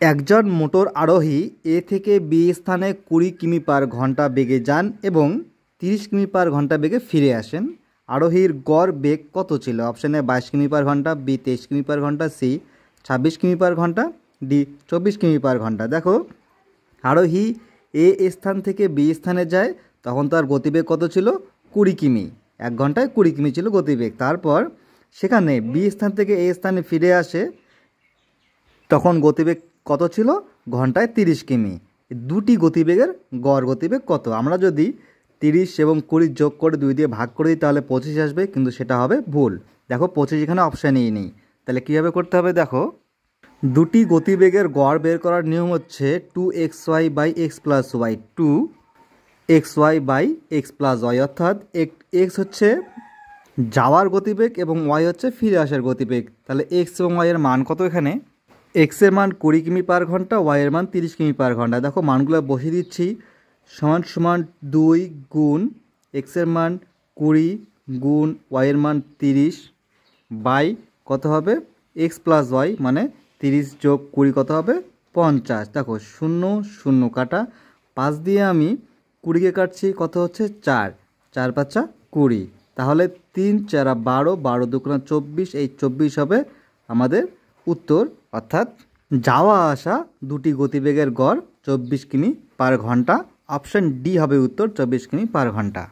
একজন মোটর আরোহী এ থেকে বি স্থানে 20 কিমি পার ঘন্টা বেগে যান এবং 30 কিমি পার ঘন্টা বেগে ফিরে আসেন। আরোহীর গড় বেগ কত ছিল? অপশন এ 22 কিমি পার ঘন্টা, বি 23 কিমি পার ঘন্টা, সি 26 কিমি পার ঘন্টা, ডি 24 কিমি পার ঘন্টা। দেখো, আরোহী এ স্থান থেকে বি স্থানে যায়, তখন তার গতিবেগ কত ছিল? 20 কিমি। 1 ঘন্টায় 20 কিমি ছিল গতিবেগ। তারপর সেখানে বি স্থান থেকে এ স্থানে ফিরে আসে, তখন গতিবেগ কত ছিল? ঘন্টায় 30 কিমি। দুটি গতিবেগের গড় গতিবেগ কত? আমরা যদি 30 এবং 20 যোগ করে 2 দিয়ে ভাগ করে দিই তাহলে 25 আসবে, কিন্তু সেটা হবে ভুল। দেখো 25 এখানে অপশানেই নেই। তাহলে কীভাবে করতে হবে? দেখো, দুটি গতিবেগের গড় বের করার নিয়ম হচ্ছে 2xy by x plus y, 2xy by x plus y, অর্থাৎ এক্স হচ্ছে যাওয়ার গতিবেগ এবং ওয়াই হচ্ছে ফিরে আসার গতিবেগ। তাহলে এক্স এবং ওয়াইয়ের মান কত? এখানে এক্সের মান 20 কিমি পার ঘন্টা, ওয়াইয়ের মান 30 কিমি পার ঘন্টা। দেখো মানগুলো বসিয়ে দিচ্ছি। সমান সমান 2 গুণ এক্সের মান 20 গুণ ওয়াইয়ের মান 30 বাই কত হবে? এক্স প্লাস ওয়াই মানে 30 যোগ 20 কত হবে? 50। দেখো 0 0 কাটা, 5 দিয়ে আমি 20কে কাটছি, কত হচ্ছে? 4, 4 5 20। তাহলে 3 4 12, 12 2 24, এই 24 হবে আমাদের উত্তর। অর্থাৎ যাওয়া আসা দুটি গতিবেগের গড় 24 কিমি পার ঘন্টা। অপশান ডি হবে উত্তর, 24 কিমি পার ঘন্টা।